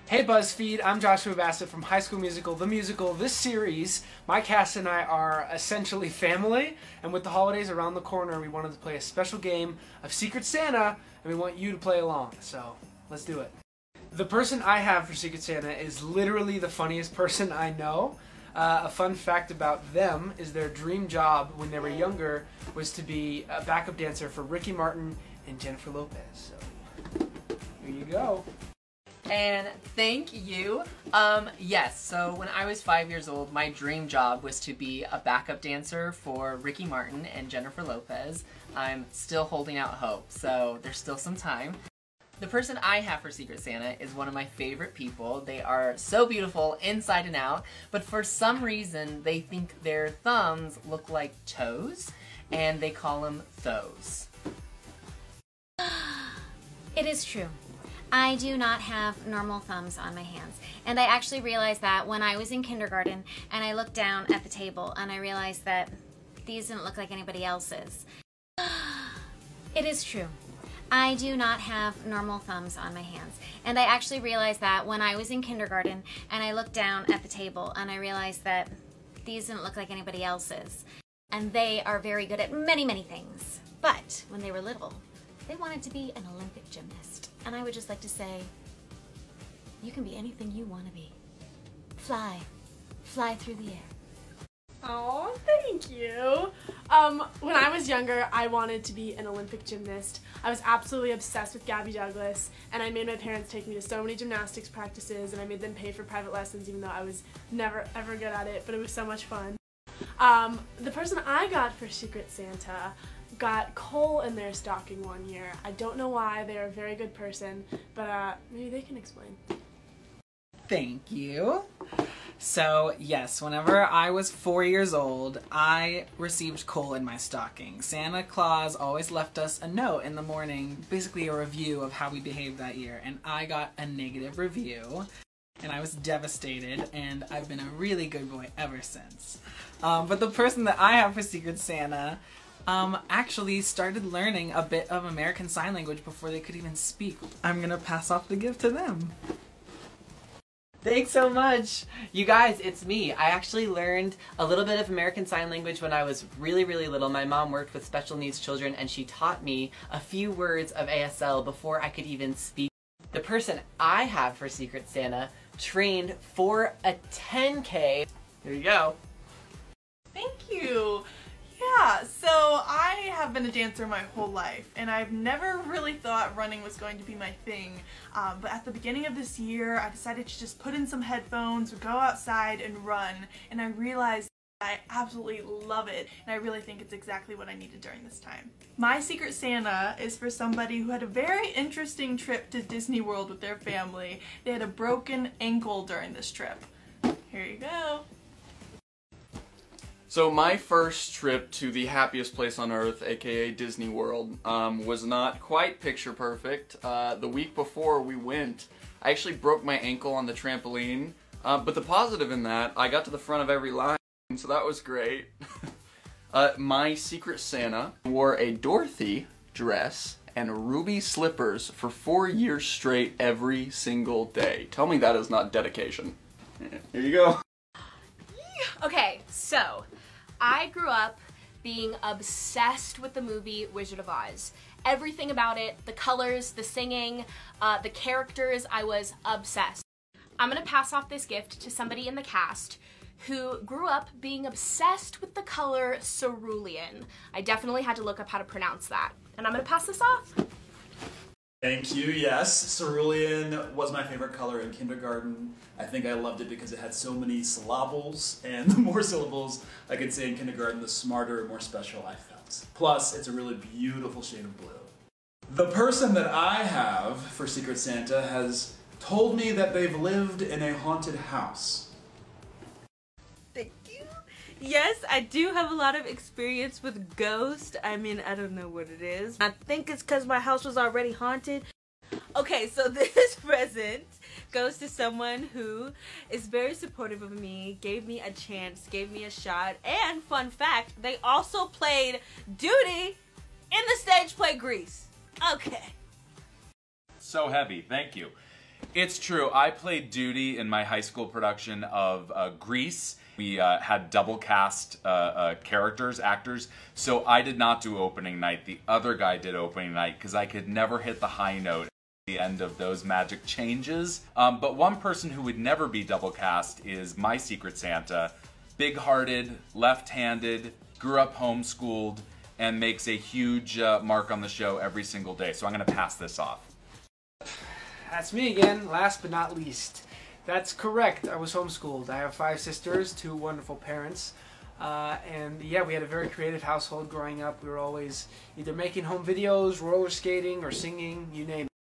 Hey Buzzfeed, I'm Joshua Bassett from High School Musical, The Musical. This series, my cast and I are essentially family, and with the holidays around the corner, we wanted to play a special game of Secret Santa, and we want you to play along, so let's do it. The person I have for Secret Santa is literally the funniest person I know. A fun fact about them is their dream job when they were younger was to be a backup dancer for Ricky Martin and Jennifer Lopez. So, here you go. And thank you. Yes, so when I was 5 years old, my dream job was to be a backup dancer for Ricky Martin and Jennifer Lopez. I'm still holding out hope, so there's still some time. The person I have for Secret Santa is one of my favorite people. They are so beautiful inside and out, but for some reason they think their thumbs look like toes, and they call them those. It is true. I do not have normal thumbs on my hands. And I actually realized that when I was in kindergarten and I looked down at the table and I realized that these didn't look like anybody else's. It is true. I do not have normal thumbs on my hands. And I actually realized that when I was in kindergarten and I looked down at the table and I realized that these didn't look like anybody else's. And they are very good at many, many things. But when they were little, they wanted to be an Olympic gymnast. And I would just like to say, you can be anything you want to be. Fly. Fly through the air. Oh, thank you. When I was younger, I wanted to be an Olympic gymnast. I was absolutely obsessed with Gabby Douglas, and I made my parents take me to so many gymnastics practices, and I made them pay for private lessons even though I was never ever good at it, but it was so much fun. The person I got for Secret Santa got coal in their stocking one year. I don't know why. They're a very good person, but maybe they can explain. Thank you. So yes, whenever I was 4 years old, I received coal in my stocking. Santa Claus always left us a note in the morning, basically a review of how we behaved that year, and I got a negative review, and I was devastated, and I've been a really good boy ever since. But the person that I have for Secret Santa actually started learning a bit of American Sign Language before they could even speak. I'm gonna pass off the gift to them. Thanks so much! You guys, it's me. I actually learned a little bit of American Sign Language when I was really, really little. My mom worked with special needs children and she taught me a few words of ASL before I could even speak. The person I have for Secret Santa trained for a 10K. Here you go. Thank you! Yeah, so I have been a dancer my whole life, and I've never really thought running was going to be my thing, but at the beginning of this year I decided to just put in some headphones, go outside and run, and I realized I absolutely love it, and I really think it's exactly what I needed during this time. My Secret Santa is for somebody who had a very interesting trip to Disney World with their family. They had a broken ankle during this trip. Here you go. So my first trip to the happiest place on earth, aka Disney World, was not quite picture perfect. The week before we went, I actually broke my ankle on the trampoline, but the positive in that, I got to the front of every line, so that was great. My Secret Santa wore a Dorothy dress and ruby slippers for 4 years straight every single day. Tell me that is not dedication. Here you go. Okay, so I grew up being obsessed with the movie Wizard of Oz. Everything about it, the colors, the singing, the characters, I was obsessed. I'm gonna pass off this gift to somebody in the cast who grew up being obsessed with the color cerulean. I definitely had to look up how to pronounce that. And I'm gonna pass this off. Thank you, yes. Cerulean was my favorite color in kindergarten. I think I loved it because it had so many syllables, and the more syllables I could say in kindergarten, the smarter and more special I felt. Plus, it's a really beautiful shade of blue. The person that I have for Secret Santa has told me that they've lived in a haunted house. Thank you. Yes, I do have a lot of experience with ghosts. I mean, I don't know what it is. I think it's because my house was already haunted. Okay, so this present goes to someone who is very supportive of me, gave me a chance, gave me a shot, and fun fact, they also played Duty in the stage play Grease. Okay. So heavy, thank you. It's true. I played Duty in my high school production of Grease. We had double cast characters, actors, so I did not do opening night. The other guy did opening night because I could never hit the high note at the end of those magic changes. But one person who would never be double cast is my Secret Santa. Big-hearted, left-handed, grew up homeschooled, and makes a huge mark on the show every single day. So I'm going to pass this off. That's me again, last but not least. That's correct, I was homeschooled. I have 5 sisters, 2 wonderful parents. And yeah, we had a very creative household growing up. We were always either making home videos, roller skating, or singing, you name it.